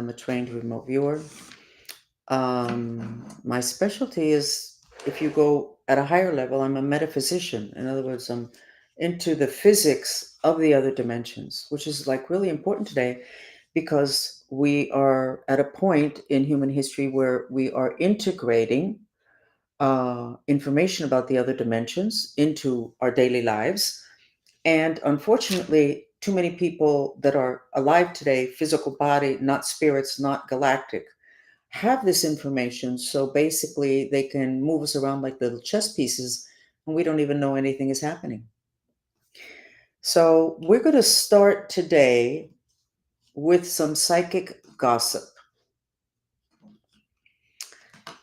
I'm a trained remote viewer. My specialty is, if you go at a higher level, I'm a metaphysician. In other words, I'm into the physics of the other dimensions, which is like really important today because we are at a point in human history where we are integrating information about the other dimensions into our daily lives. And unfortunately, too many people that are alive today, physical body, not spirits, not galactic, have this information. So basically, they can move us around like little chess pieces, and we don't even know anything is happening. So we're going to start today with some psychic gossip.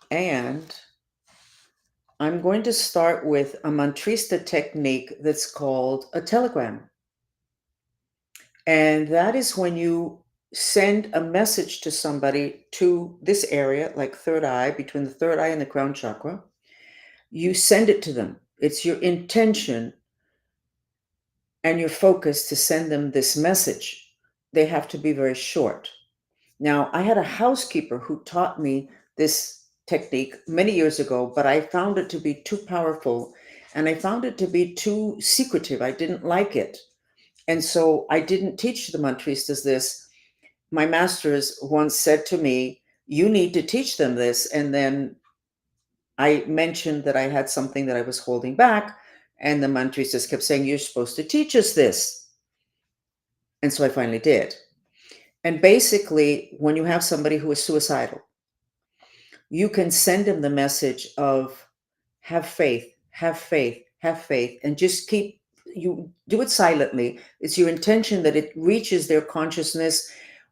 And I'm going to start with a mantrista technique that's called a telegram. And that is when you send a message to somebody to this area, like third eye, between the third eye and the crown chakra. You send it to them. It's your intention and your focus to send them this message. They have to be very short. Now, I had a housekeeper who taught me this technique many years ago, but I found it to be too powerful and I found it to be too secretive. I didn't like it. And so I didn't teach the mantristas this. My masters once said to me, "You need to teach them this." And then I mentioned that I had something that I was holding back. And the mantristas kept saying, "You're supposed to teach us this." And so I finally did. And basically, when you have somebody who is suicidal, you can send them the message of have faith, have faith, have faith, and just keep, you do it silently. It's your intention that it reaches their consciousness,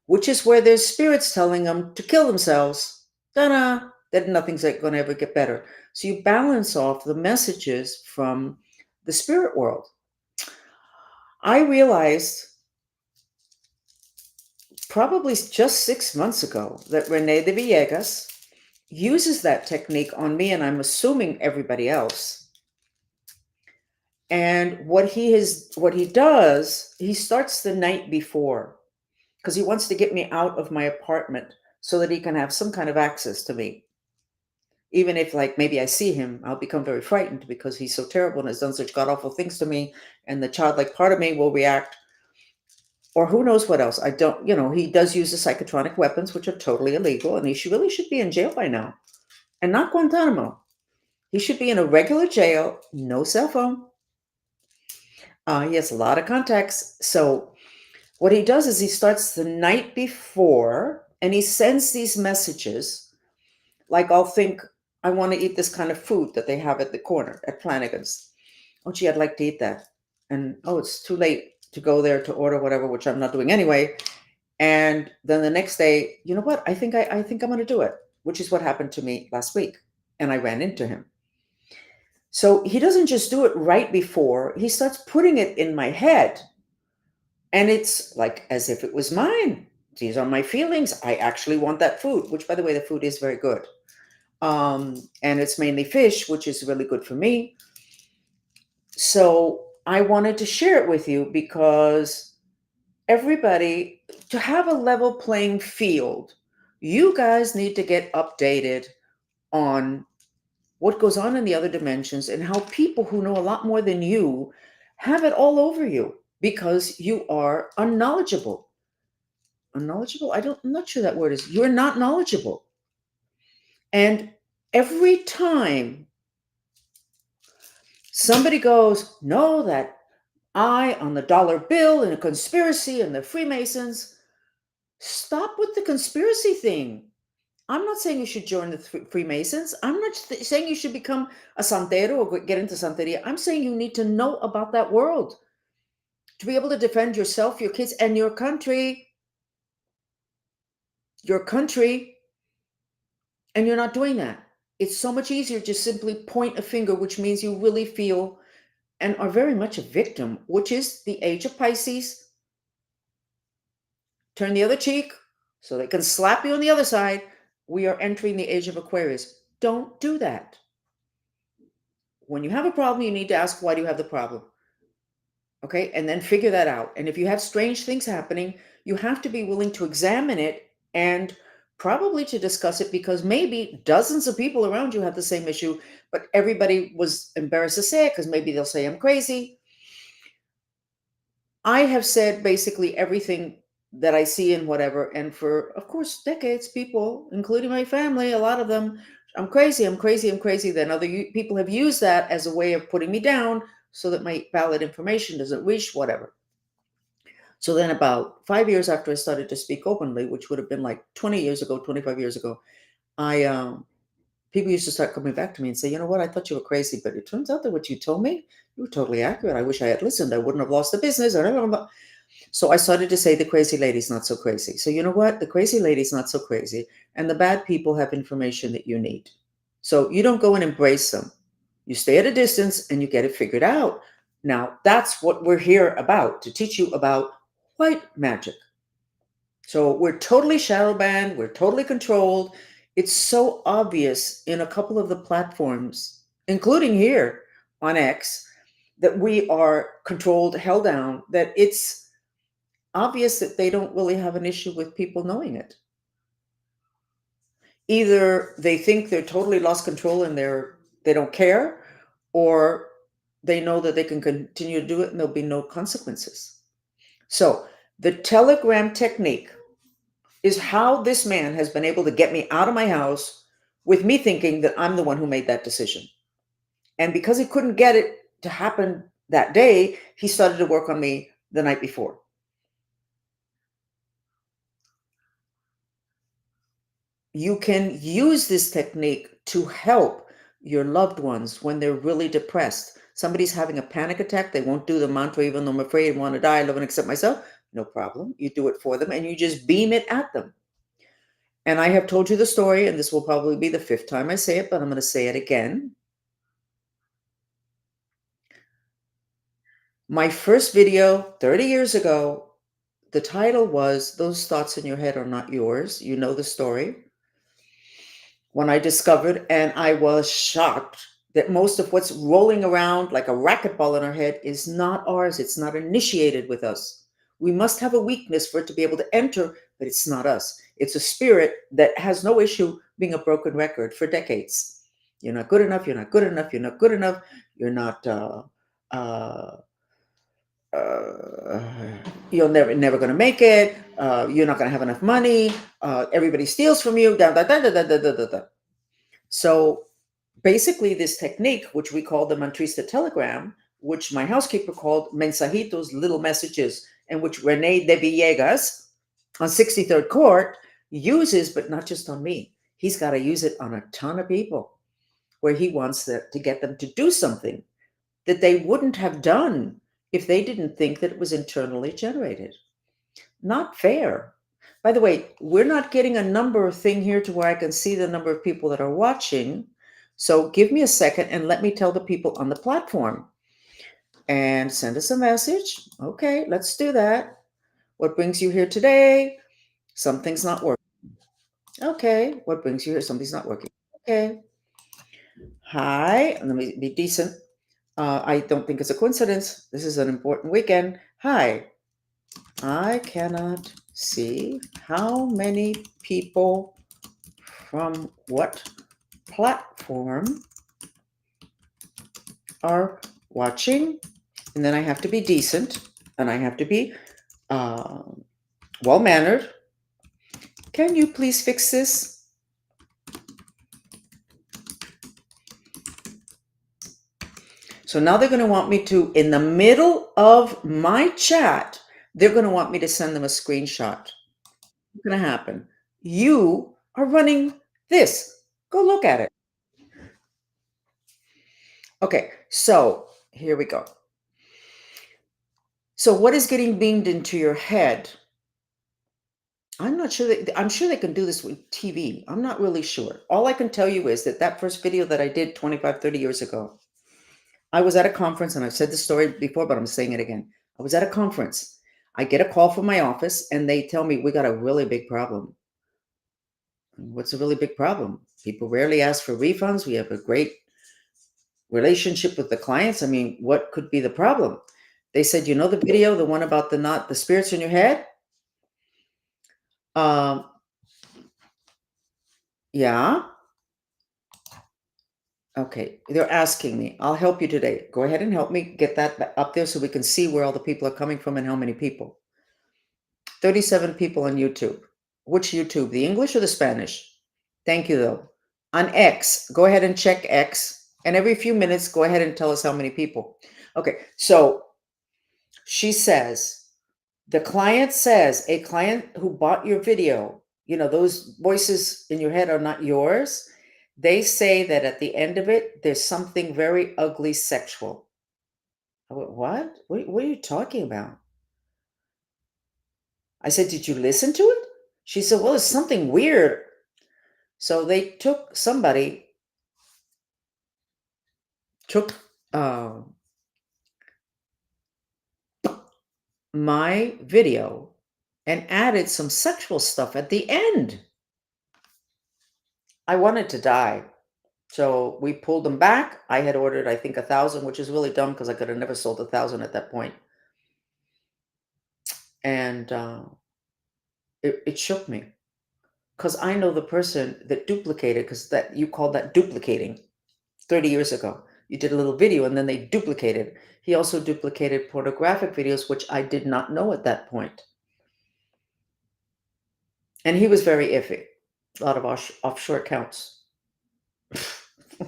which is where there's spirits telling them to kill themselves. Ta-da! That nothing's going to ever get better. So you balance off the messages from the spirit world. I realized probably just 6 months ago that Rene de Villegas uses that technique on me, and I'm assuming everybody else. And what he does, he starts the night before because he wants to get me out of my apartment so that he can have some kind of access to me. Even if, like, maybe I see him, I'll become very frightened because he's so terrible and has done such god awful things to me, and the childlike part of me will react. Or who knows what else. I don't, he does use the psychotronic weapons, which are totally illegal, and he really should be in jail by now. And not Guantanamo. He should be in a regular jail, no cell phone. He has a lot of contacts. So what he does is he starts the night before and he sends these messages. Like, I'll think, I want to eat this kind of food that they have at the corner at Flanagan's. Oh, gee, I'd like to eat that. And, oh, it's too late to go there to order whatever, which I'm not doing anyway. And then the next day, you know what? I think I'm going to do it, which is what happened to me last week. And I ran into him. So he doesn't just do it right before, he starts putting it in my head. And it's like as if it was mine. These are my feelings. I actually want that food, which, by the way, the food is very good. And it's mainly fish, which is really good for me. So I wanted to share it with you because everybody, to have a level playing field, you guys need to get updated on what goes on in the other dimensions and how people who know a lot more than you have it all over you because you are unknowledgeable. Unknowledgeable? I'm not sure that word is. You're not knowledgeable. And every time somebody goes, no, that eye on the dollar bill and a conspiracy and the Freemasons, stop with the conspiracy thing. I'm not saying you should join the Freemasons. I'm not saying you should become a santero or get into santeria. I'm saying you need to know about that world to be able to defend yourself, your kids, and your country. Your country. And you're not doing that. It's so much easier to simply point a finger, which means you really feel and are very much a victim, which is the age of Pisces. Turn the other cheek so they can slap you on the other side. We are entering the age of Aquarius. Don't do that. When you have a problem, you need to ask, why do you have the problem? Okay, and then figure that out. And if you have strange things happening, you have to be willing to examine it and probably to discuss it because maybe dozens of people around you have the same issue, but everybody was embarrassed to say it because maybe they'll say I'm crazy. I have said basically everything that I see and whatever. And for, of course, decades, people, including my family, a lot of them, I'm crazy, I'm crazy, I'm crazy. Then other people have used that as a way of putting me down so that my valid information doesn't reach whatever. So then, about 5 years after I started to speak openly, which would have been like 20 years ago, 25 years ago, I people used to start coming back to me and say, you know what, I thought you were crazy, but it turns out that what you told me, you were totally accurate. I wish I had listened. I wouldn't have lost the business. So I started to say the crazy lady's not so crazy. So you know what? The crazy lady's not so crazy. And the bad people have information that you need. So you don't go and embrace them. You stay at a distance and you get it figured out. Now, that's what we're here about, to teach you about white magic. So we're totally shadow banned, we're totally controlled. It's so obvious in a couple of the platforms, including here on X, that we are controlled, held down, that it's obvious that they don't really have an issue with people knowing it. Either they think they're totally lost control and they don't care, or they know that they can continue to do it and there'll be no consequences. So the Telegram technique is how this man has been able to get me out of my house with me thinking that I'm the one who made that decision. And because he couldn't get it to happen that day, he started to work on me the night before. You can use this technique to help your loved ones when they're really depressed. Somebody's having a panic attack. They won't do the mantra, even though I'm afraid and want to die, I love and accept myself. No problem. You do it for them and you just beam it at them. And I have told you the story, and this will probably be the fifth time I say it, but I'm going to say it again. My first video 30 years ago, the title was Those Thoughts in Your Head Are Not Yours. You know the story. When I discovered, and I was shocked that most of what's rolling around like a racquetball in our head is not ours. It's not initiated with us. We must have a weakness for it to be able to enter, but it's not us. It's a spirit that has no issue being a broken record for decades. You're not good enough. You're not good enough. You're not good enough. You're not. Uh, uh, you're never going to make it. You're not going to have enough money. Everybody steals from you. Da, da, da, da, da, da, da, da. So basically, this technique, which we call the Mantrista telegram, which my housekeeper called mensajitos, little messages, and which Rene de Villegas on 63rd Court uses, but not just on me. He's got to use it on a ton of people where he wants to get them to do something that they wouldn't have done if they didn't think that it was internally generated. Not fair. By the way, we're not getting a number thing here to where I can see the number of people that are watching. So give me a second and let me tell the people on the platform and send us a message. Okay, let's do that. What brings you here today? Something's not working. Okay, what brings you here? Something's not working. Okay. Hi, let me be decent. I don't think it's a coincidence. This is an important weekend. Hi, I cannot see how many people from what platform are watching. And then I have to be decent and I have to be well mannered. Can you please fix this? So now they're going to want me to, in the middle of my chat, they're going to want me to send them a screenshot. What's going to happen? You are running this. Go look at it. Okay, so here we go. So what is getting beamed into your head? I'm not sure I'm sure they can do this with TV. I'm not really sure. All I can tell you is that first video that I did 25, 30 years ago, I was at a conference, and I've said this story before, but I'm saying it again. I was at a conference. I get a call from my office and they tell me we got a really big problem. What's a really big problem? People rarely ask for refunds. We have a great relationship with the clients. I mean, what could be the problem? They said, you know, the video, the one about the spirits in your head? Um, Yeah. Okay. They're asking me. I'll help you today. Go ahead and help me get that up there so we can see where all the people are coming from and how many people. 37 people on YouTube. Which YouTube? The English or the Spanish? Thank you, though. On X, go ahead and check X. And every few minutes, go ahead and tell us how many people. Okay. So she says, the client says, a client who bought your video, those voices in your head are not yours. They say that at the end of it, there's something very ugly sexual. I went, what? What are you talking about? I said, did you listen to it? She said, well, it's something weird. So they took uh, my video and added some sexual stuff at the end. I wanted to die. So we pulled them back. I had ordered, I think, 1,000, which is really dumb because I could have never sold 1,000 at that point. And it shook me because I know the person that duplicated, because that you called that duplicating 30 years ago. You did a little video and then they duplicated. He also duplicated pornographic videos, which I did not know at that point. And he was very iffy. A lot of offshore accounts.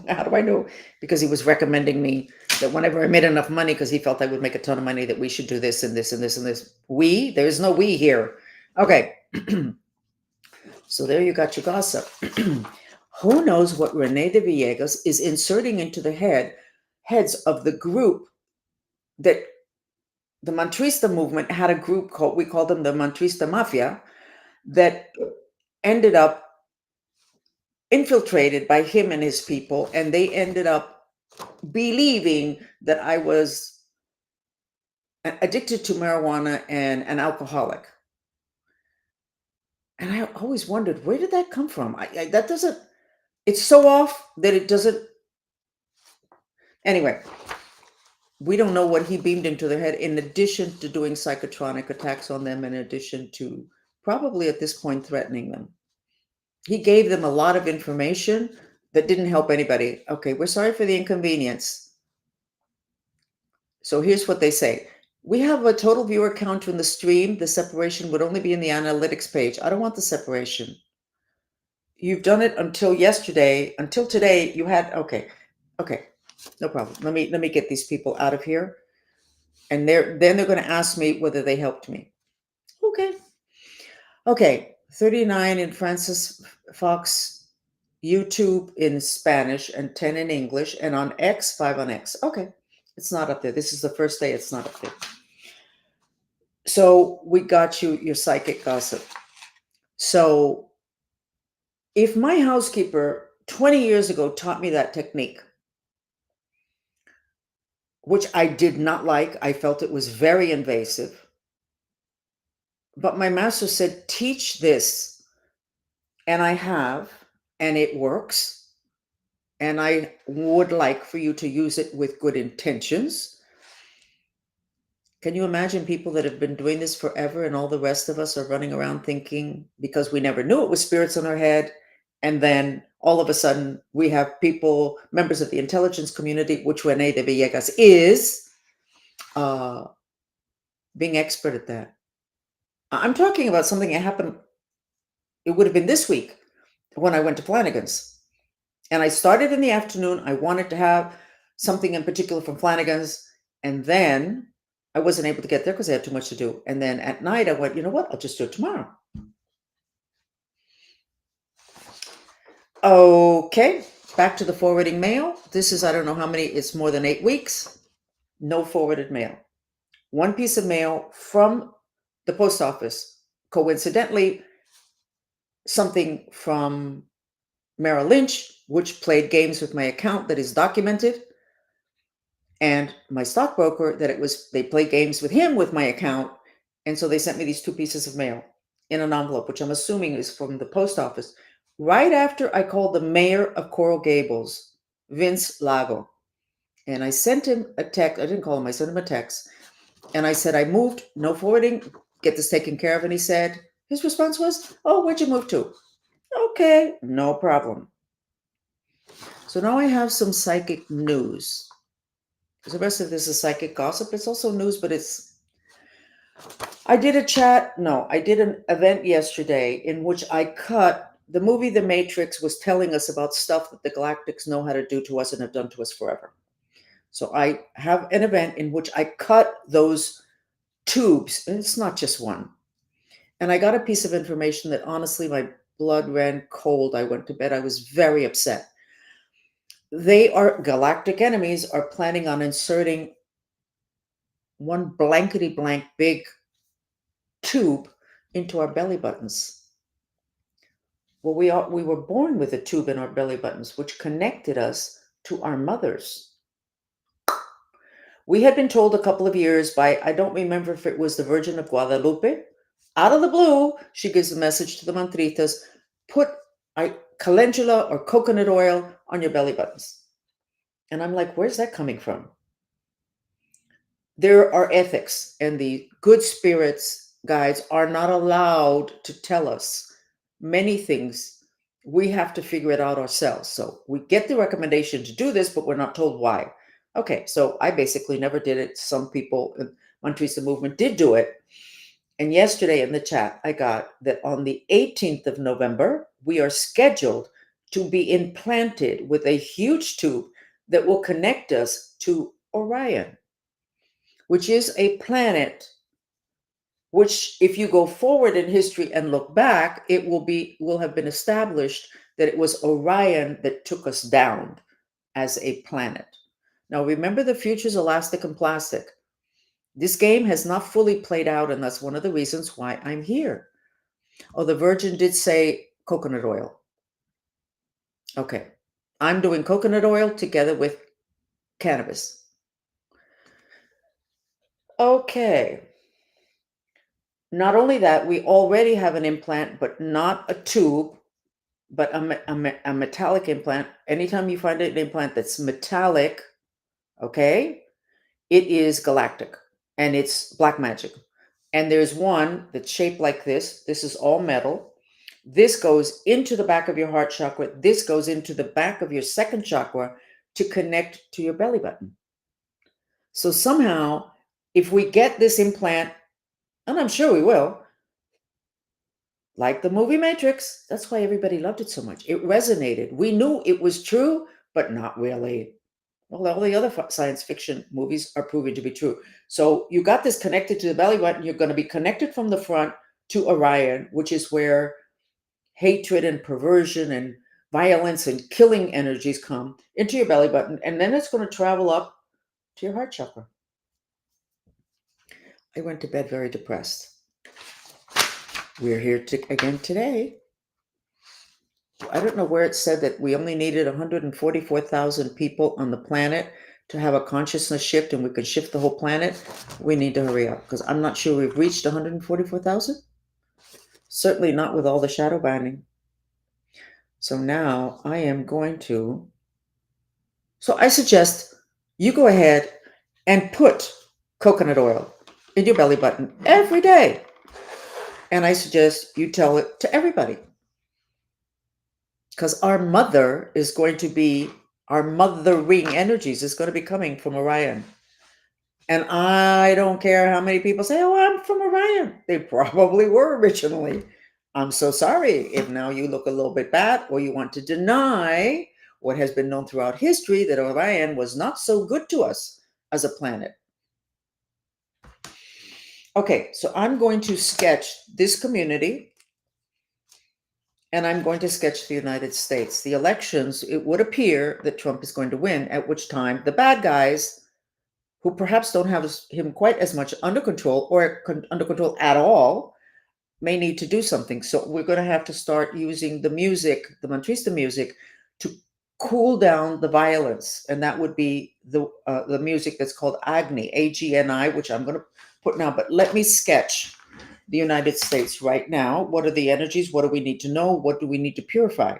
How do I know? Because he was recommending me that whenever I made enough money, because he felt I would make a ton of money, that we should do this and this and this and this. We? There is no we here. Okay. So there you got your gossip. Who knows what Rene de Villegas is inserting into the heads of the group that the Mantrista movement had a group called, we called them the Mantrista Mafia, that ended up infiltrated by him and his people, and they ended up believing that I was addicted to marijuana and an alcoholic. And I always wondered, where did that come from? That doesn't, it's so off that it doesn't. Anyway, we don't know what he beamed into their head in addition to doing psychotronic attacks on them, in addition to probably at this point threatening them. He gave them a lot of information that didn't help anybody. Okay, we're sorry for the inconvenience. So here's what they say. We have a total viewer count in the stream. The separation would only be in the analytics page. I don't want the separation. You've done it until yesterday. Until today, you had, okay, no problem. Let me get these people out of here. And then they're going to ask me whether they helped me. Okay, 39 in Francis Fox YouTube in Spanish and 10 in English, and on X, 5 on X. Okay, it's not up there. This is the first day it's not up there. So we got you your psychic gossip. So if my housekeeper 20 years ago taught me that technique, which I did not like, I felt it was very invasive. But my master said, teach this. And I have, and it works. And I would like for you to use it with good intentions. Can you imagine people that have been doing this forever and all the rest of us are running around thinking, because we never knew it was spirits on our head, and then all of a sudden we have people, members of the intelligence community, which Rene de Villegas is, being expert at that. I'm talking about something that happened, it would have been this week when I went to Flanagan's. And I started in the afternoon. I wanted to have something in particular from Flanagan's. And then I wasn't able to get there because I had too much to do. And then at night I went, you know what? I'll just do it tomorrow. Okay, back to the forwarding mail. This is, I don't know how many, it's more than 8 weeks. No forwarded mail. One piece of mail from the post office. Coincidentally, something from Merrill Lynch, which played games with my account that is documented. And my stockbroker, they played games with him with my account. And so they sent me these 2 pieces of mail in an envelope, which I'm assuming is from the post office. Right after I called the mayor of Coral Gables, Vince Lago, and I sent him a text. I didn't call him, I sent him a text. And I said, I moved, no forwarding, get this taken care of. And his response was, oh, where'd you move to? Okay, no problem. So now I have some psychic news. The rest of this is psychic gossip. It's also news, but it's. I did a chat. No, I did an event yesterday in which I cut the movie The Matrix was telling us about stuff that the Galactics know how to do to us and have done to us forever. So I have an event in which I cut those tubes, and it's not just one. And I got a piece of information that honestly, my blood ran cold. I went to bed. I was very upset. They are galactic enemies are planning on inserting one blankety blank big tube into our belly buttons. Well, we were born with a tube in our belly buttons, which connected us to our mothers. We had been told a couple of years by, I don't remember if it was the Virgin of Guadalupe, out of the blue, she gives a message to the mantritas, put calendula or coconut oil on your belly buttons. And I'm like, where's that coming from? There are ethics, and the good spirits guides are not allowed to tell us many things. We have to figure it out ourselves. So we get the recommendation to do this, but we're not told why. Okay, so I basically never did it. Some people in Mantrisa movement did do it. And yesterday in the chat, I got that on the 18th of November, we are scheduled to be implanted with a huge tube that will connect us to Orion, which is a planet which, if you go forward in history and look back, it will have been established that it was Orion that took us down as a planet. Now remember, the future's elastic and plastic. This game has not fully played out, and that's one of the reasons why I'm here. Oh, the Virgin did say coconut oil. Okay. I'm doing coconut oil together with cannabis. Okay. Not only that, we already have an implant, but not a tube, but a metallic implant. Anytime you find an implant that's metallic, okay, it is galactic and it's black magic. And there's one that's shaped like this. This is all metal. This goes into the back of your heart chakra. This goes into the back of your second chakra to connect to your belly button. So somehow, if we get this implant, and I'm sure we will, like the movie Matrix, that's why everybody loved it so much. It resonated. We knew it was true, but not really. Well, all the other science fiction movies are proving to be true. So you got this connected to the belly button. You're going to be connected from the front to Orion, which is where hatred and perversion and violence and killing energies come into your belly button. And then it's going to travel up to your heart chakra. I went to bed very depressed. We're here again today. I don't know where it said that we only needed 144,000 people on the planet to have a consciousness shift and we could shift the whole planet. We need to hurry up because I'm not sure we've reached 144,000. Certainly not with all the shadow binding. So now I am going to. So I suggest you go ahead and put coconut oil in your belly button every day. And I suggest you tell it to everybody. Because our mother is going to be, our mothering energies is going to be coming from Orion. And I don't care how many people say, oh, I'm from Orion. They probably were originally. I'm so sorry if now you look a little bit bad or you want to deny what has been known throughout history, that Orion was not so good to us as a planet. Okay, so I'm going to sketch this community and I'm going to sketch the United States. The elections, it would appear that Trump is going to win, at which time the bad guys who perhaps don't have him quite as much under control or under control at all may need to do something. So we're going to have to start using the music, the Mantrista music, to cool down the violence. And that would be the music that's called Agni, A-G-N-I, which I'm going to put now. But let me sketch the United States right now. What are the energies? What do we need to know? What do we need to purify?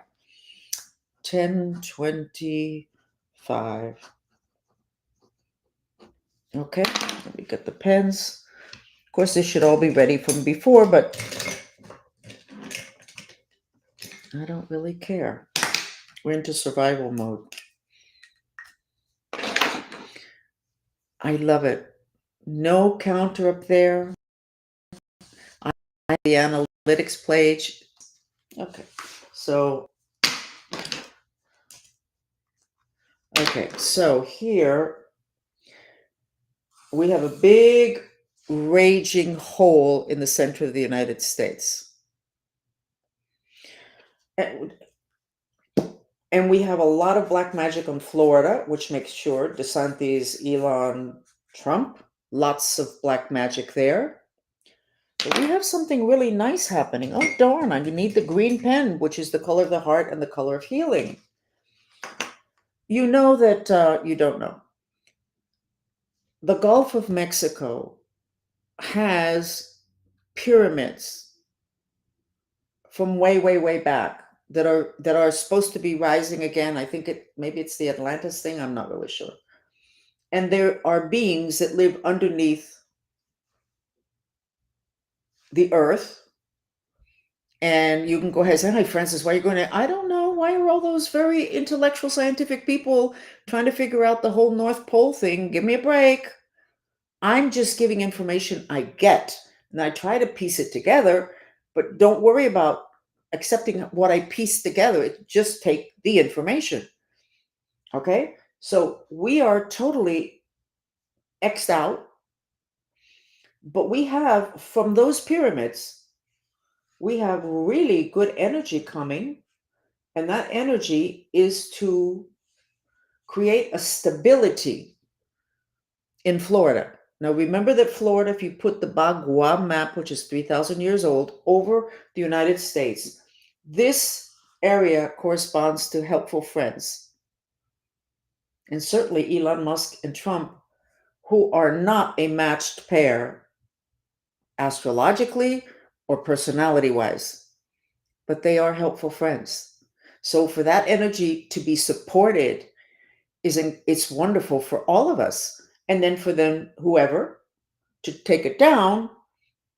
1025. Okay, let me get the pens. Of course, this should all be ready from before, but I don't really care. We're into survival mode. I love it. No counter up there. I the analytics page. Okay. So so here we have a big raging hole in the center of the United States. And we have a lot of black magic on Florida, which makes sure DeSantis, Elon, Trump, lots of black magic there. But we have something really nice happening. Oh, darn, I need the green pen, which is the color of the heart and the color of healing. You know that you don't know. The Gulf of Mexico has pyramids from way, way, way back that are supposed to be rising again. I think maybe it's the Atlantis thing. I'm not really sure. And there are beings that live underneath the earth. And you can go ahead and say, "Hi, Francis, why are you going to?" I don't know. Why are all those very intellectual, scientific people trying to figure out the whole North Pole thing? Give me a break. I'm just giving information I get, and I try to piece it together. But don't worry about accepting what I piece together. Just take the information. Okay? So we are totally X'd out, but we have from those pyramids, we have really good energy coming, and that energy is to create a stability in Florida. Now, remember that Florida, if you put the Bagua map, which is 3,000 years old, over the United States, this area corresponds to helpful friends. And certainly Elon Musk and Trump, who are not a matched pair astrologically or personality wise, but they are helpful friends. So for that energy to be supported, it's wonderful for all of us. And then for them, whoever, to take it down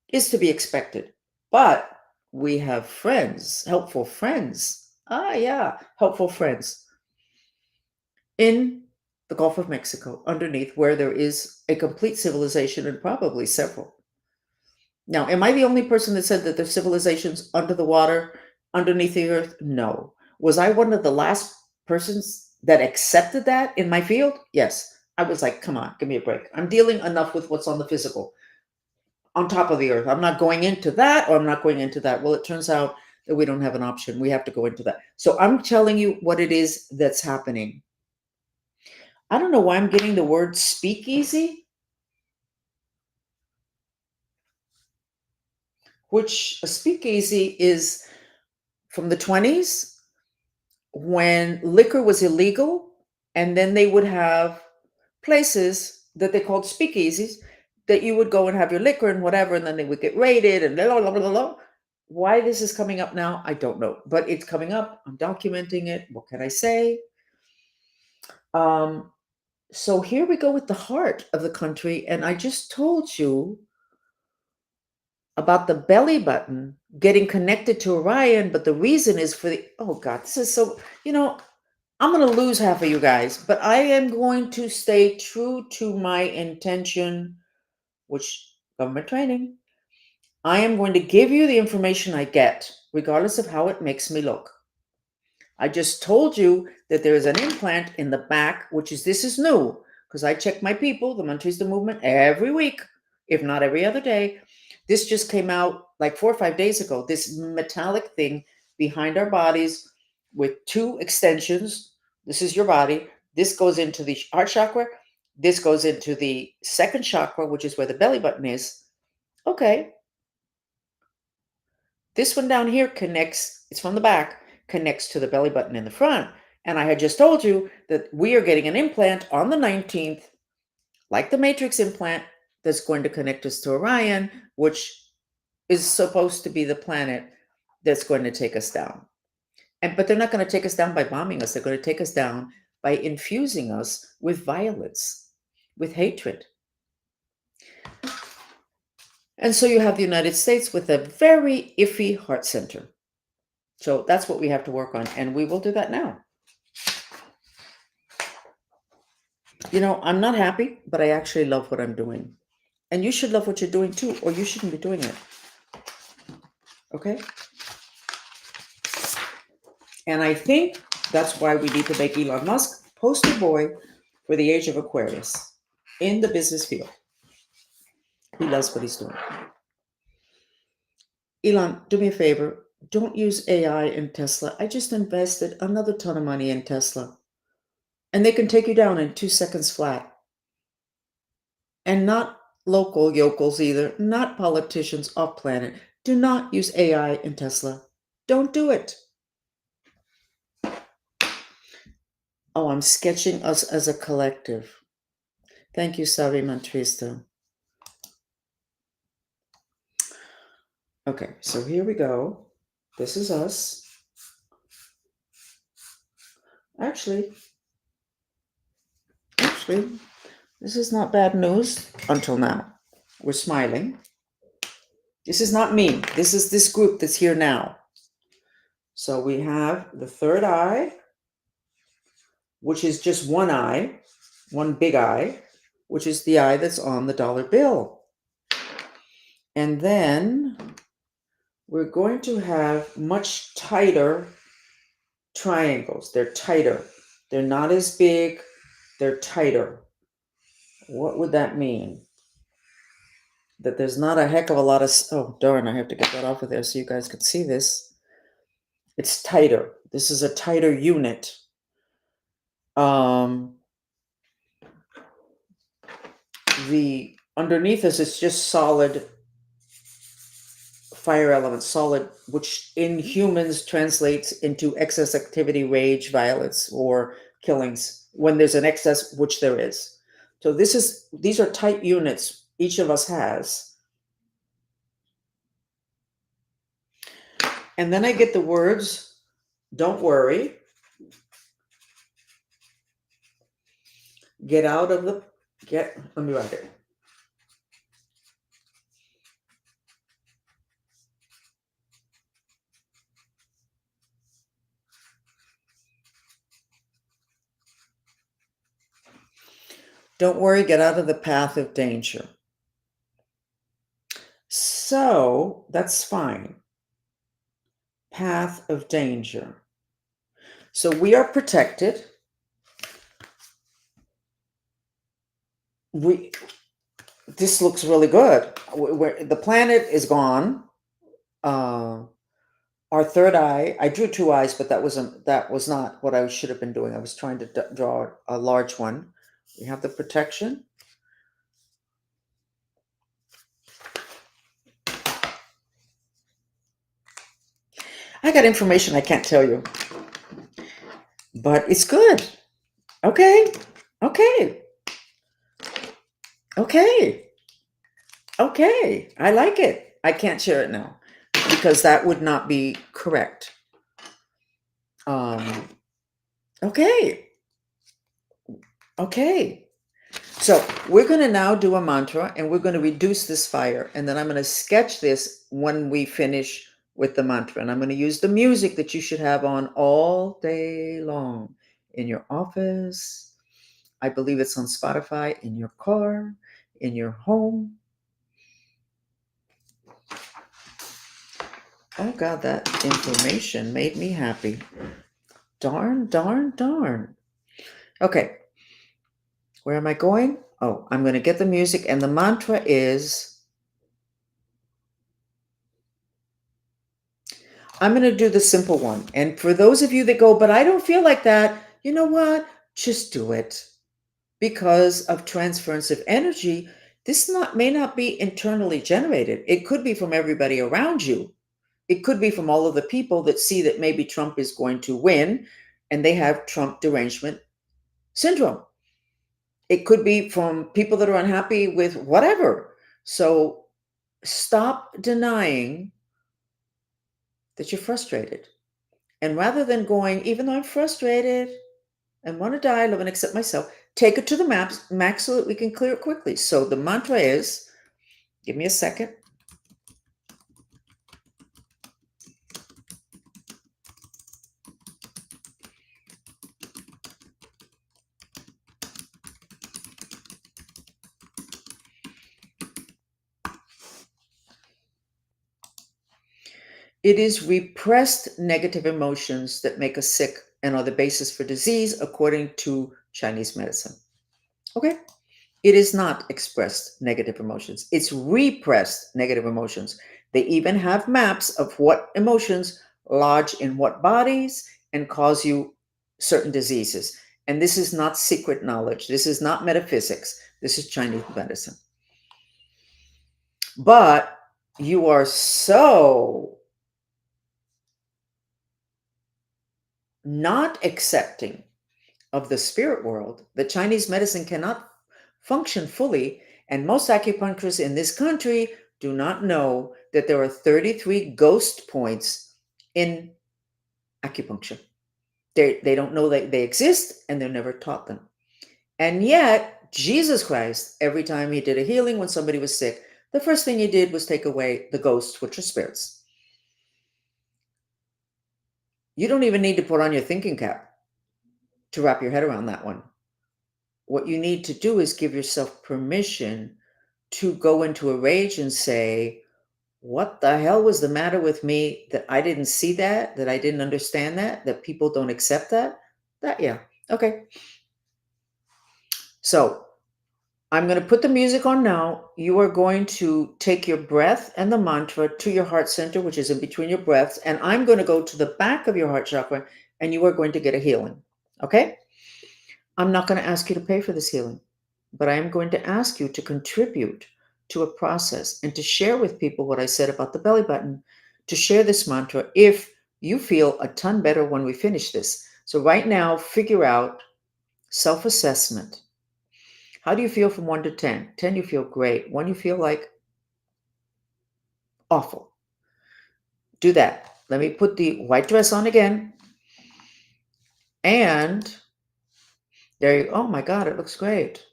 is to be expected. But we have friends, helpful friends. Ah, yeah, helpful friends in the Gulf of Mexico, underneath where there is a complete civilization and probably several. Now, am I the only person that said that there's civilizations under the water, underneath the earth? No. Was I one of the last persons that accepted that in my field? Yes. I was like, come on, give me a break. I'm dealing enough with what's on the physical, on top of the earth. I'm not going into that, or I'm not going into that. Well, it turns out that we don't have an option. We have to go into that. So I'm telling you what it is that's happening. I don't know why I'm getting the word speakeasy, which a speakeasy is from the 20s when liquor was illegal, and then they would have places that they called speakeasies that you would go and have your liquor and whatever, and then they would get raided and blah, blah, blah, blah, blah. Why this is coming up now, I don't know, but it's coming up. I'm documenting it. What can I say? Um, so here we go with the heart of the country, and I just told you about the belly button getting connected to Orion, but the reason is for the, oh God, this is so, I'm going to lose half of you guys, but I am going to stay true to my intention, which government training. I am going to give you the information I get, regardless of how it makes me look. I just told you that there is an implant in the back, this is new, because I check my people, the Mantris, the movement, every week, if not every other day. This just came out like 4 or 5 days ago, this metallic thing behind our bodies with 2 extensions. This is your body. This goes into the heart chakra. This goes into the second chakra, which is where the belly button is. Okay. This one down here connects, it's from the back, connects to the belly button in the front. And I had just told you that we are getting an implant on the 19th, like the Matrix implant, that's going to connect us to Orion, which is supposed to be the planet that's going to take us down. But they're not going to take us down by bombing us. They're going to take us down by infusing us with violence, with hatred. And so you have the United States with a very iffy heart center. So that's what we have to work on, and we will do that now. I'm not happy, but I actually love what I'm doing. And you should love what you're doing too, or you shouldn't be doing it. Okay? And I think that's why we need to make Elon Musk poster boy for the age of Aquarius in the business field. He loves what he's doing. Elon, do me a favor. Don't use AI in Tesla. I just invested another ton of money in Tesla. And they can take you down in 2 seconds flat. And not local yokels either, not politicians off planet. Do not use AI in Tesla. Don't do it. Oh, I'm sketching us as a collective. Thank you, Savi Mantrista. Okay, so here we go. This is us. Actually, this is not bad news until now. We're smiling. This is not me. This is this group that's here now. So we have the third eye, which is just one eye, one big eye, which is the eye that's on the dollar bill. And then we're going to have much tighter triangles. They're tighter. They're not as big. They're tighter. What would that mean? That there's not a heck of a lot of... Oh, darn, I have to get that off of there so you guys can see this. It's tighter. This is a tighter unit. The underneath this is just solid fire element, solid, which in humans translates into excess activity, rage, violence, or killings when there's an excess, which there is. So these are tight units each of us has. And then I get the words, don't worry, let me write it. Don't worry, get out of the path of danger. So that's fine. Path of danger. So we are protected. This looks really good. The planet is gone. Our third eye, I drew 2 eyes, but that was not what I should have been doing. I was trying to draw a large one. We have the protection. I got information I can't tell you, but it's good. Okay. I like it. I can't share it now because that would not be correct. Okay. So we're going to now do a mantra and we're going to reduce this fire. And then I'm going to sketch this when we finish with the mantra. And I'm going to use the music that you should have on all day long in your office. I believe it's on Spotify, in your car, in your home. Oh God, that information made me happy. Darn. Okay. Where am I going? Oh, I'm going to get the music, and the mantra is, I'm going to do the simple one. And for those of you that go, but I don't feel like that, you know what? Just do it. Because of transference of energy, this may not be internally generated. It could be from everybody around you. It could be from all of the people that see that maybe Trump is going to win, and they have Trump derangement syndrome. It could be from people that are unhappy with whatever. So stop denying that you're frustrated. And rather than going, even though I'm frustrated and want to die, love and accept myself, take it to the max so that we can clear it quickly. So the mantra is, give me a second. It is repressed negative emotions that make us sick and are the basis for disease, according to Chinese medicine. Okay? It is not expressed negative emotions, it's repressed negative emotions. They even have maps of what emotions lodge in what bodies and cause you certain diseases. And this is not secret knowledge, this is not metaphysics, this is Chinese medicine. But you are so not accepting of the spirit world that Chinese medicine cannot function fully. And most acupuncturists in this country do not know that there are 33 ghost points in acupuncture. They don't know that they exist and they're never taught them. And yet, Jesus Christ, every time he did a healing when somebody was sick, the first thing he did was take away the ghosts, which are spirits. You don't even need to put on your thinking cap to wrap your head around that one. What you need to do is give yourself permission to go into a rage and say, what the hell was the matter with me that I didn't see that I didn't understand that people don't accept that, yeah. Okay. So I'm going to put the music on now. You are going to take your breath and the mantra to your heart center, which is in between your breaths. And I'm going to go to the back of your heart chakra and you are going to get a healing. Okay. I'm not going to ask you to pay for this healing, but I am going to ask you to contribute to a process and to share with people what I said about the belly button, to share this mantra if you feel a ton better when we finish this. So, right now, figure out self assessment. How do you feel from 1 to 10? 10, you feel great. 1, you feel like awful. Do that. Let me put the white dress on again. And there you go. Oh my God, it looks great.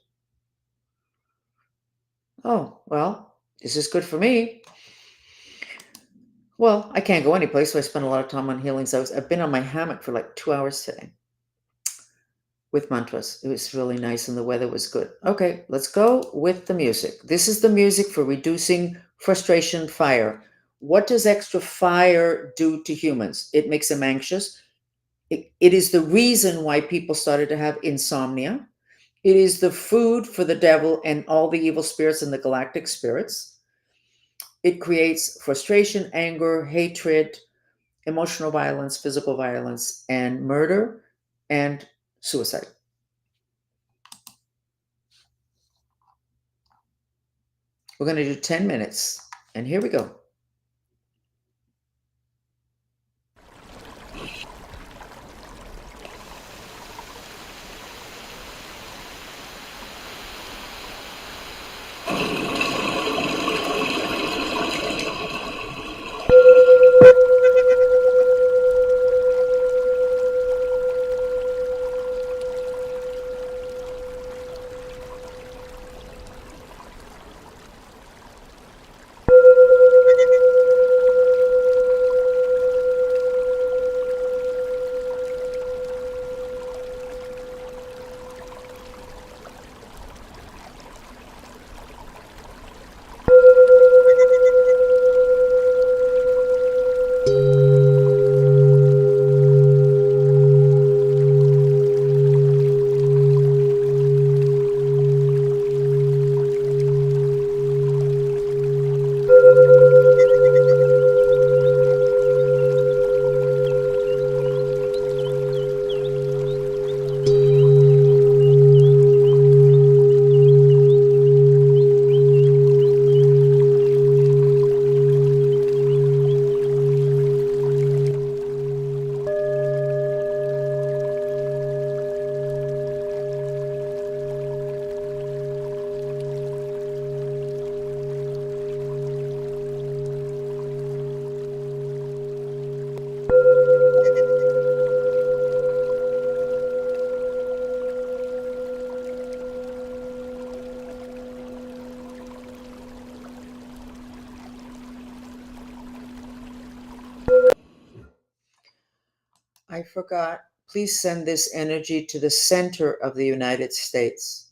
Oh, well, this is good for me. Well, I can't go anyplace, so I spend a lot of time on healings. I've been on my hammock for like 2 hours today with mantras. It was really nice and the weather was good. Okay, let's go with the music. This is the music for reducing frustration, fire. What does extra fire do to humans? It makes them anxious. It is the reason why people started to have insomnia. It is the food for the devil and all the evil spirits and the galactic spirits. It creates frustration, anger, hatred, emotional violence, physical violence, and murder and suicide. We're going to do 10 minutes. And here we go. I forgot. Please send this energy to the center of the United States.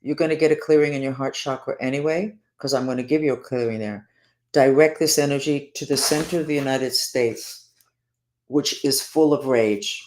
You're going to get a clearing in your heart chakra anyway, because I'm going to give you a clearing there. direct this energy to the center of the United States, which is full of rage.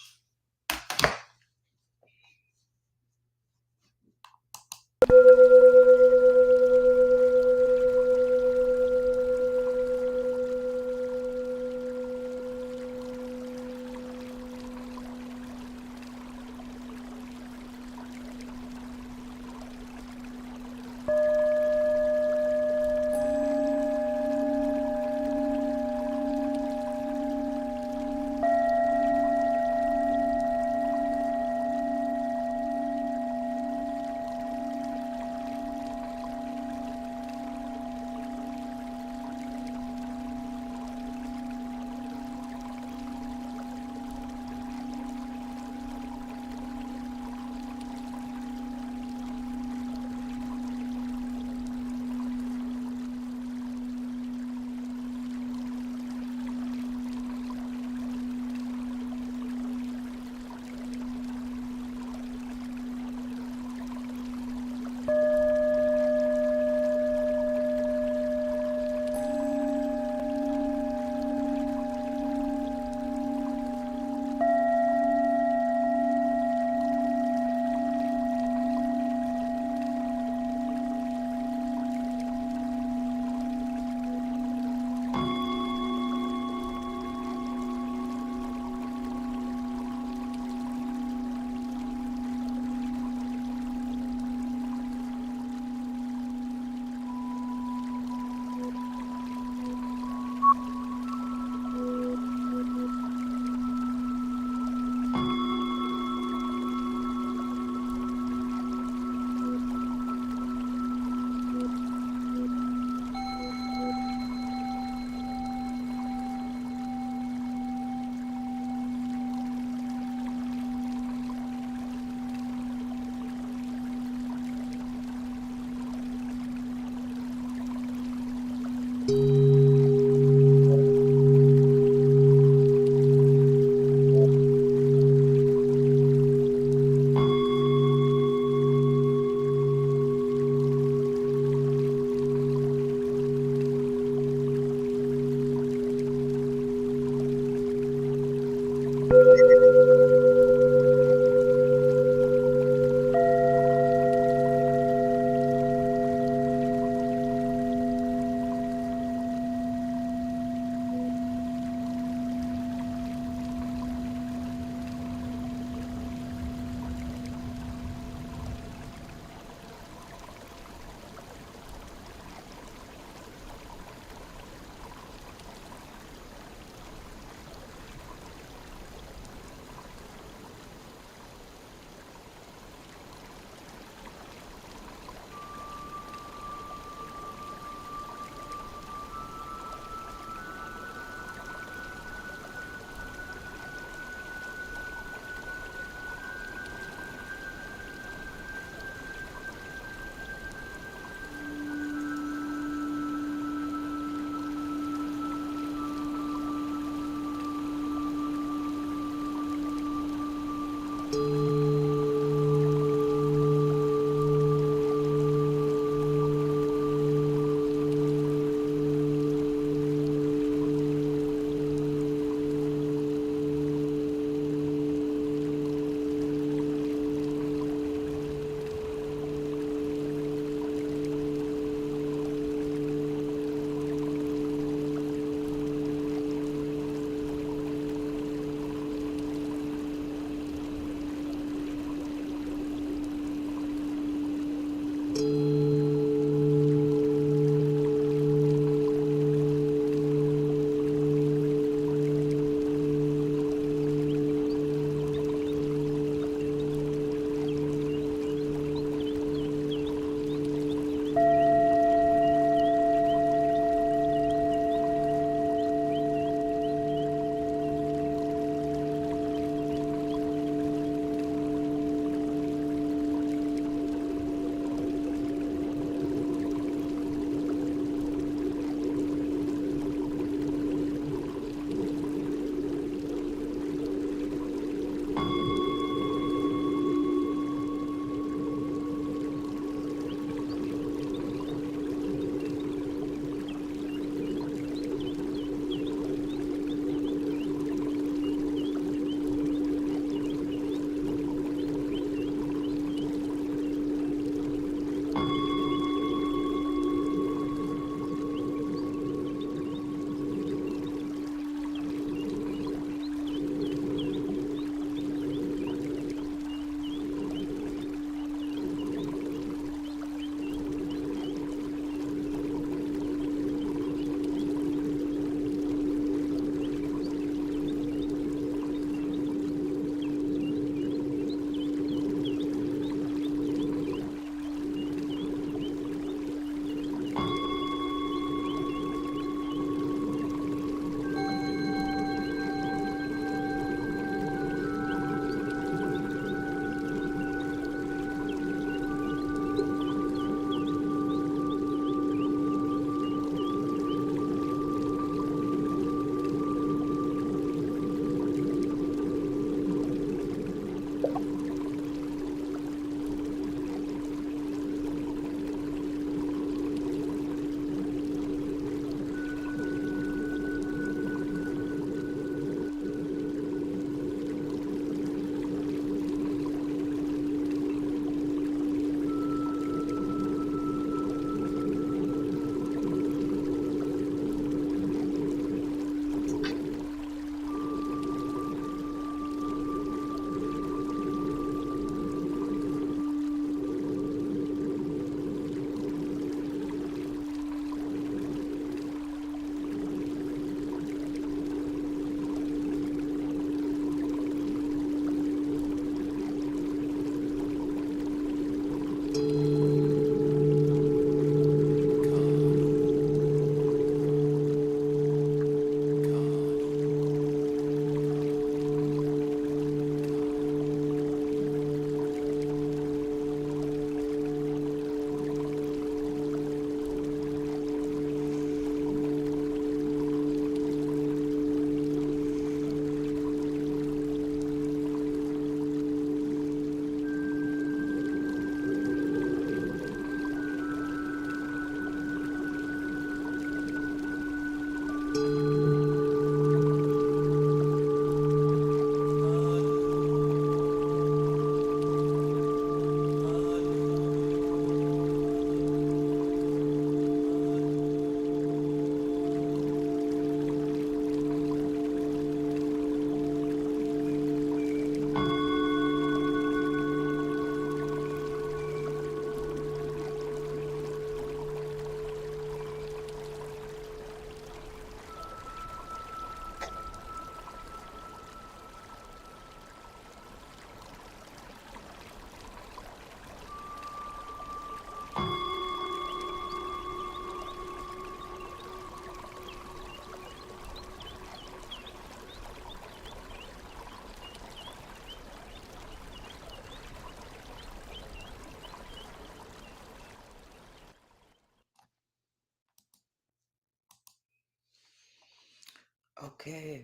Okay.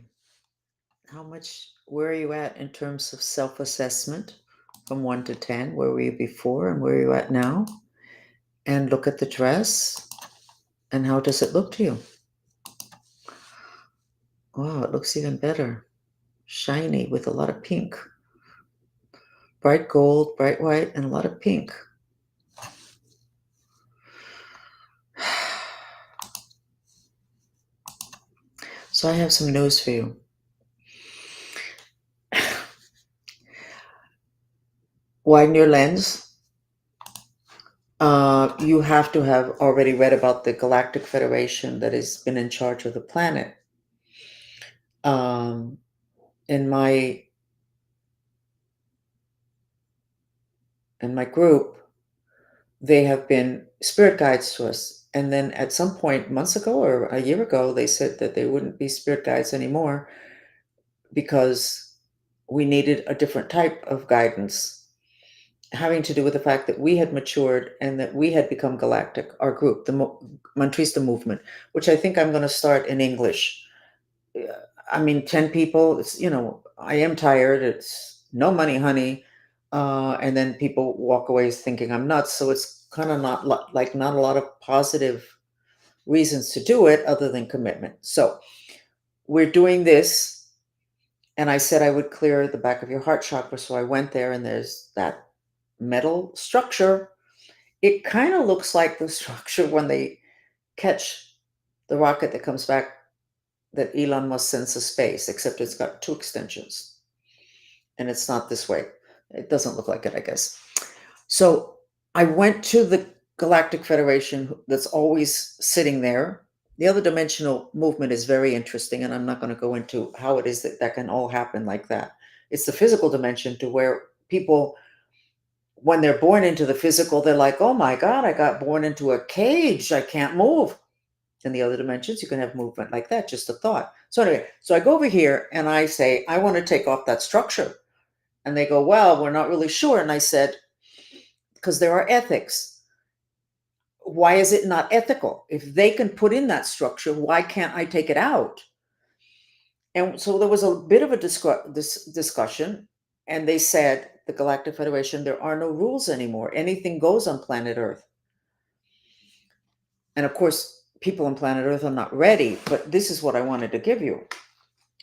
Where are you at in terms of self-assessment from 1 to 10? Where were you before and where are you at now? And look at the dress and how does it look to you? Wow, it looks even better. Shiny with a lot of pink. Bright gold, bright white, and a lot of pink. So I have some news for you. Widen your lens. You have to have already read about the Galactic Federation that has been in charge of the planet. Um, in my group, they have been spirit guides to us. And then at some point, months ago or a year ago, they said that they wouldn't be spirit guides anymore because we needed a different type of guidance, having to do with the fact that we had matured and that we had become galactic, our group, the Mantrista movement, which I think I'm going to start in English. I mean, 10 people, it's, I am tired. It's no money, honey. And then people walk away thinking I'm nuts. So it's kind of not not a lot of positive reasons to do it other than commitment. So we're doing this. And I said I would clear the back of your heart chakra. So I went there and there's that metal structure. It kind of looks like the structure when they catch the rocket that comes back that Elon Musk sends to space, except it's got two extensions. And it's not this way. It doesn't look like it, I guess. So I went to the Galactic Federation that's always sitting there. The other dimensional movement is very interesting, and I'm not going to go into how it is that can all happen like that. It's the physical dimension to where people, when they're born into the physical, they're like, oh my God, I got born into a cage. I can't move. In the other dimensions, you can have movement like that, just a thought. So anyway, so I go over here and I say, I want to take off that structure. And they go, well, we're not really sure. And I said, because there are ethics. Why is it not ethical? If they can put in that structure, why can't I take it out? And so there was a bit of a discussion. And they said, the Galactic Federation, there are no rules anymore. Anything goes on planet Earth. And of course, people on planet Earth are not ready, but this is what I wanted to give you.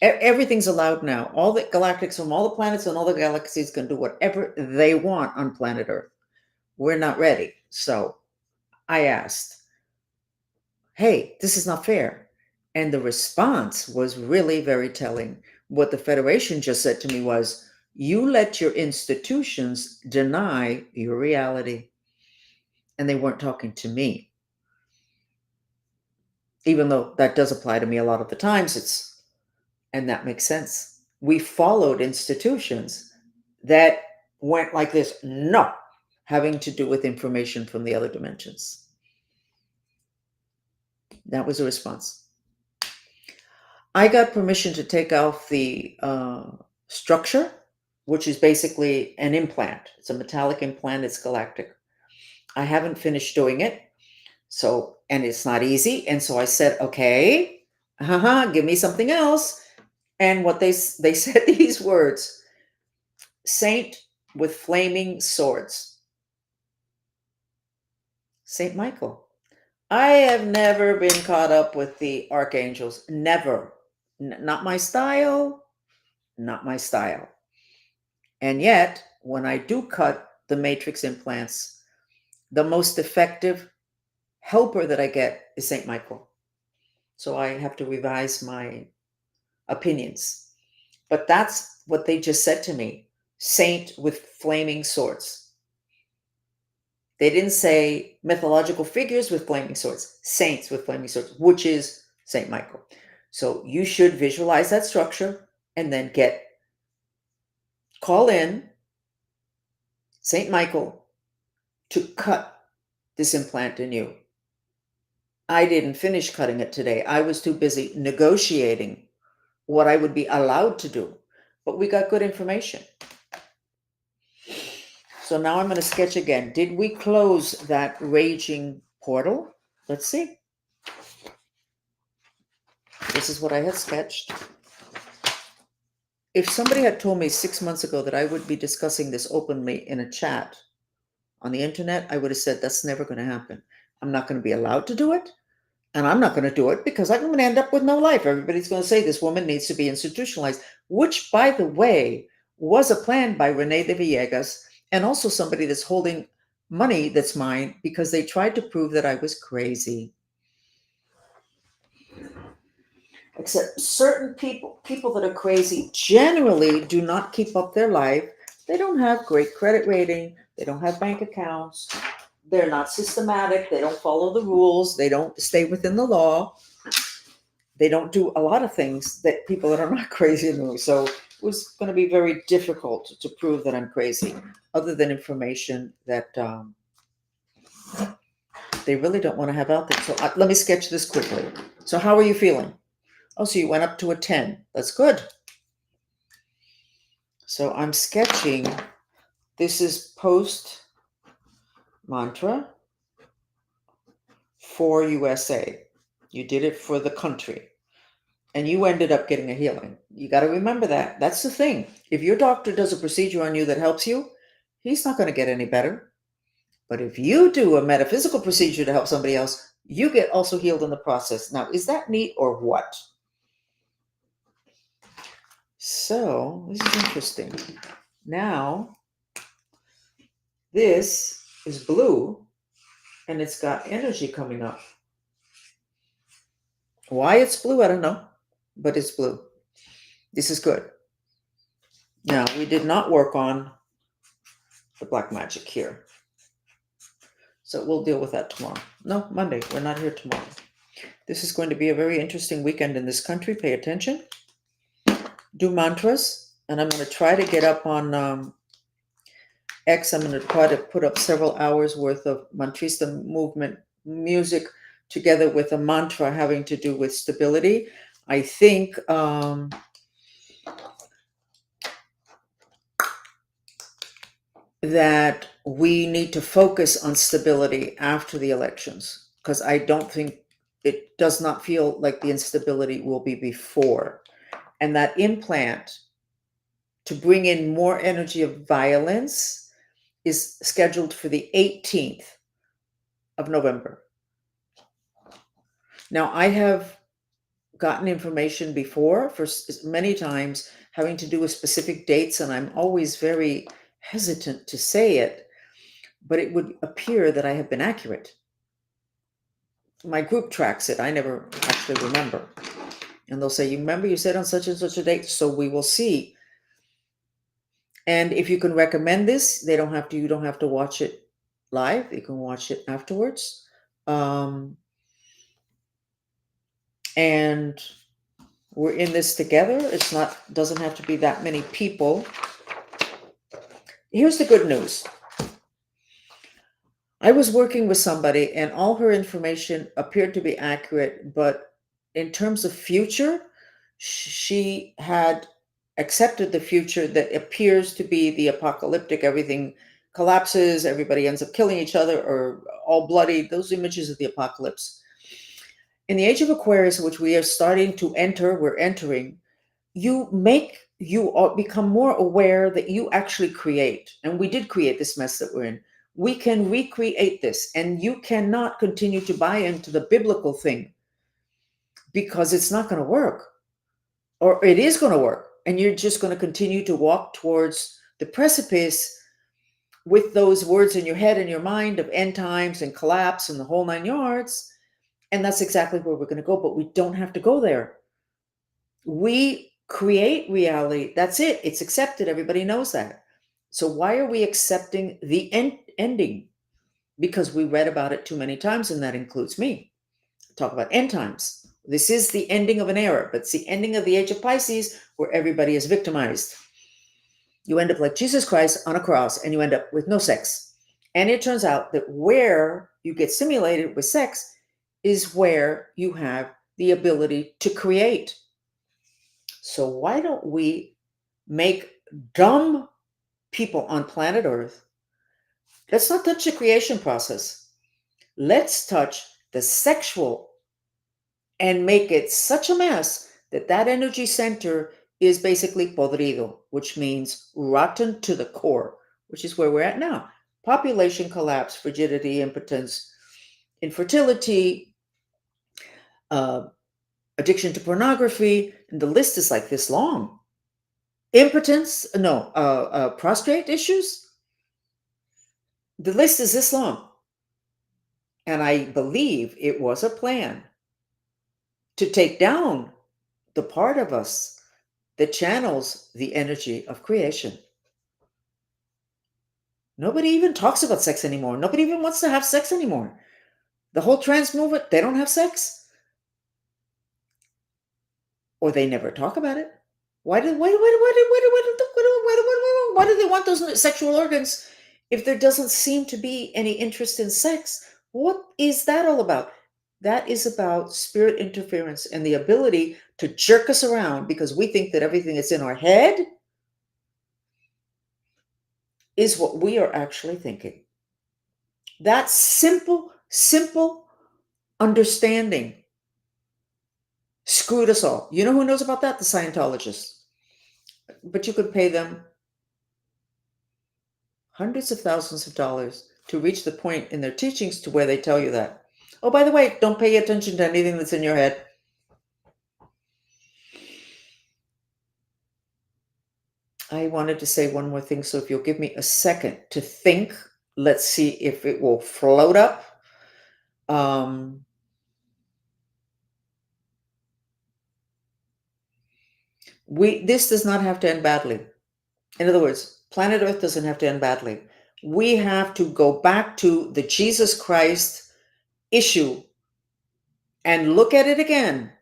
Everything's allowed now. All the galactics from all the planets and all the galaxies can do whatever they want on planet Earth. We're not ready. So I asked, hey, this is not fair. And the response was really very telling. What the Federation just said to me was, you let your institutions deny your reality. And they weren't talking to me. Even though that does apply to me a lot of the times, and that makes sense. We followed institutions that went like this, no, having to do with information from the other dimensions. That was a response. I got permission to take off the structure, which is basically an implant. It's a metallic implant. It's galactic. I haven't finished doing it. So, and it's not easy. And so I said, okay, give me something else. And what they said these words, Saint with flaming swords. Saint Michael. I have never been caught up with the archangels. Never. Not my style. Not my style. And yet, when I do cut the matrix implants, the most effective helper that I get is Saint Michael. So I have to revise my opinions. But that's what they just said to me. Saint with flaming swords. They didn't say mythological figures with flaming swords, saints with flaming swords, which is Saint Michael. So you should visualize that structure and then call in Saint Michael to cut this implant in you. I didn't finish cutting it today. I was too busy negotiating what I would be allowed to do. But we got good information. So now I'm going to sketch again. Did we close that raging portal? Let's see. This is what I had sketched. If somebody had told me 6 months ago that I would be discussing this openly in a chat on the internet, I would have said that's never going to happen. I'm not going to be allowed to do it. And I'm not going to do it because I'm going to end up with no life. Everybody's going to say this woman needs to be institutionalized, which, by the way, was a plan by Rene de Villegas and also somebody that's holding money that's mine because they tried to prove that I was crazy. Except certain people that are crazy generally do not keep up their life. They don't have great credit rating. They don't have bank accounts. They're not systematic. They don't follow the rules. They don't stay within the law. They don't do a lot of things that people that are not crazy do. So it was going to be very difficult to prove that I'm crazy, other than information that they really don't want to have out there. So let me sketch this quickly. So how are you feeling? Oh, so you went up to a 10. That's good. So I'm sketching. This is post mantra for USA. You did it for the country. And you ended up getting a healing. You got to remember that. That's the thing. If your doctor does a procedure on you that helps you, he's not going to get any better. But if you do a metaphysical procedure to help somebody else, you get also healed in the process. Now, is that neat or what? So, this is interesting. Now, this is blue, and it's got energy coming up. Why it's blue, I don't know, but it's blue. This is good. Now, we did not work on the black magic here. So we'll deal with that tomorrow. No, Monday. We're not here tomorrow. This is going to be a very interesting weekend in this country. Pay attention. Do mantras. And I'm going to try to get up on X. I'm going to try to put up several hours worth of mantrista movement music together with a mantra having to do with stability. I think that we need to focus on stability after the elections, because I don't think it does not feel like the instability will be before. And that implant to bring in more energy of violence is scheduled for the 18th of November. Now, I have gotten information before for many times having to do with specific dates, and I'm always very hesitant to say it, but it would appear that I have been accurate. My group tracks it. I never actually remember. And they'll say, you remember you said on such and such a date, so we will see. And if you can recommend this, you don't have to watch it live. You can watch it afterwards. And we're in this together. Doesn't have to be that many people. Here's the good news. I was working with somebody and all her information appeared to be accurate, but in terms of future, she had accepted the future that appears to be the apocalyptic. Everything collapses, everybody ends up killing each other or all bloody. Those images of the apocalypse. In the age of Aquarius, which we are starting to enter, we're entering, you become more aware that you actually create. And we did create this mess that we're in. We can recreate this, and you cannot continue to buy into the biblical thing because it's not going to work, or it is going to work. And you're just going to continue to walk towards the precipice with those words in your head and your mind of end times and collapse and the whole 9 yards. And that's exactly where we're going to go, but we don't have to go there. We create reality. That's it. It's accepted. Everybody knows that. So why are we accepting the ending? Because we read about it too many times, and that includes me. Talk about end times. This is the ending of an era, but it's the ending of the age of Pisces where everybody is victimized. You end up like Jesus Christ on a cross, and you end up with no sex. And it turns out that where you get stimulated with sex is where you have the ability to create. So why don't we make dumb people on planet Earth? Let's not touch the creation process. Let's touch the sexual and make it such a mess that that energy center is basically podrido, which means rotten to the core, which is where we're at now. Population collapse, frigidity, impotence, infertility, uh, addiction to pornography, and the list is like this long. Impotence, no, prostrate issues. The list is this long. And I believe it was a plan to take down the part of us that channels the energy of creation. Nobody even talks about sex anymore. Nobody even wants to have sex anymore. The whole trans movement, they don't have sex, or they never talk about it. Why do they want those sexual organs if there doesn't seem to be any interest in sex? What is that all about? That is about spirit interference and the ability to jerk us around because we think that everything that's in our head is what we are actually thinking. That simple understanding screwed us all. You know who knows about that? The Scientologists. But you could pay them hundreds of thousands of dollars to reach the point in their teachings to where they tell you that. Oh, by the way, don't pay attention to anything that's in your head. I wanted to say one more thing, so if you'll give me a second to think, let's see if it will float up. Um, this does not have to end badly. In other words, planet Earth doesn't have to end badly. We have to go back to the Jesus Christ issue and look at it again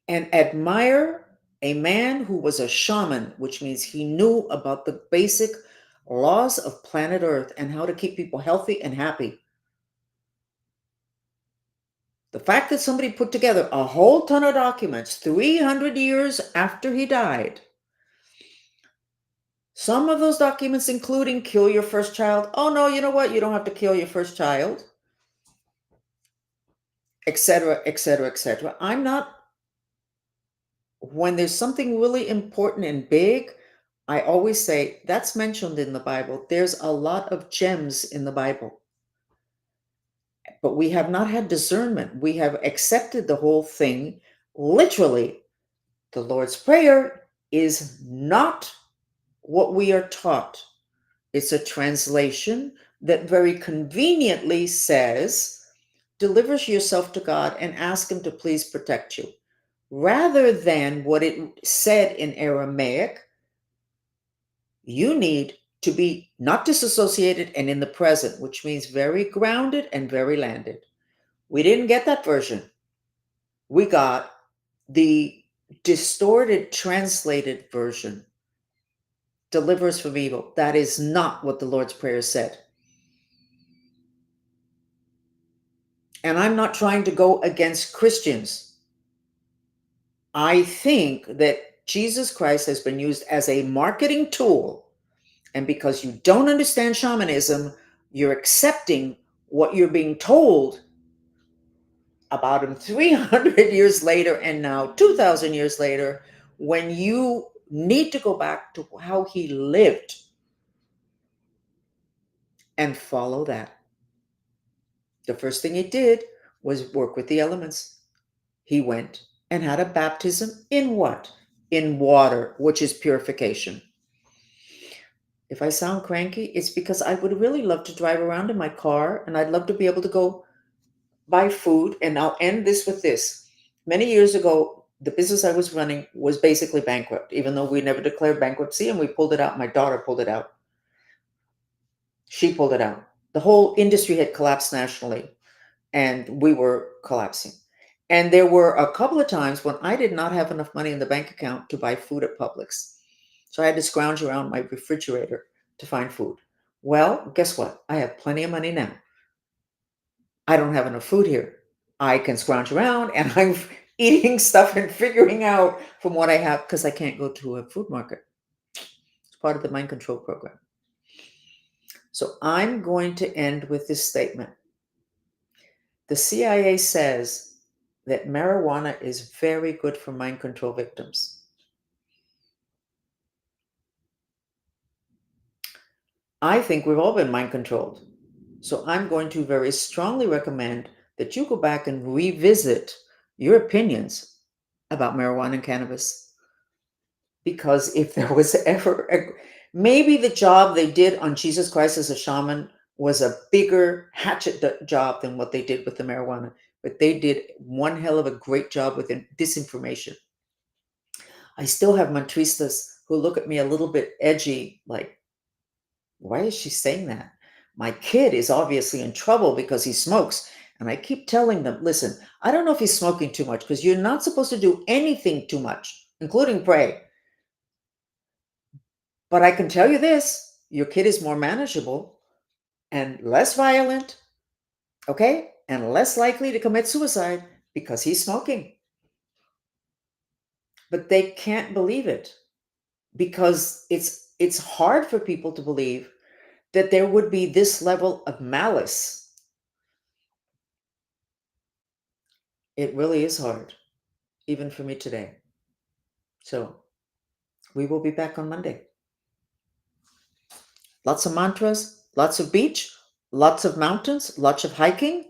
and admire a man who was a shaman, which means he knew about the basic laws of planet Earth and how to keep people healthy and happy. The fact that somebody put together a whole ton of documents 300 years after he died, some of those documents including kill your first child. Oh no, you know what? You don't have to kill your first child, etc., etc., etc. I'm not, when there's something really important and big, I always say that's mentioned in the Bible. There's a lot of gems in the Bible, but we have not had discernment. We have accepted the whole thing literally. The Lord's Prayer is not what we are taught. It's a translation that very conveniently says, deliver yourself to God and ask Him to please protect you. Rather than what it said in Aramaic, you need to be not disassociated and in the present, which means very grounded and very landed. We didn't get that version. We got the distorted, translated version. Deliver us from evil. That is not what the Lord's Prayer said. And I'm not trying to go against Christians. I think that Jesus Christ has been used as a marketing tool. And because you don't understand shamanism, you're accepting what you're being told about him 300 years later and now 2,000 years later, when you need to go back to how he lived and follow that. The first thing he did was work with the elements. He went and had a baptism in what? In water, which is purification. If I sound cranky, it's because I would really love to drive around in my car and I'd love to be able to go buy food. And I'll end this with this. Many years ago, the business I was running was basically bankrupt, even though we never declared bankruptcy and we pulled it out. My daughter pulled it out. She pulled it out. The whole industry had collapsed nationally and we were collapsing. And there were a couple of times when I did not have enough money in the bank account to buy food at Publix. So I had to scrounge around my refrigerator to find food. Well, guess what? I have plenty of money now. I don't have enough food here. I can scrounge around and I'm eating stuff and figuring out from what I have because I can't go to a food market. It's part of the mind control program. So I'm going to end with this statement. The CIA says that marijuana is very good for mind control victims. I think we've all been mind controlled. So I'm going to very strongly recommend that you go back and revisit your opinions about marijuana and cannabis. Because if there was ever maybe the job they did on Jesus Christ as a shaman was a bigger job than what they did with the marijuana, but they did one hell of a great job with disinformation. I still have mantristas who look at me a little bit edgy, like, why is she saying that? My kid is obviously in trouble because he smokes. And I keep telling them, listen, I don't know if he's smoking too much because you're not supposed to do anything too much, including pray. But I can tell you this, your kid is more manageable and less violent, okay? And less likely to commit suicide because he's smoking. But they can't believe it because it's hard for people to believe that there would be this level of malice. It really is hard, even for me today. So we will be back on Monday. Lots of mantras, lots of beach, lots of mountains, lots of hiking.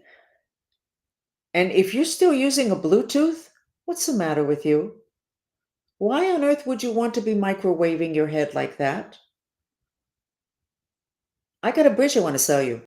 And if you're still using a Bluetooth, what's the matter with you? Why on earth would you want to be microwaving your head like that? I got a bridge I want to sell you.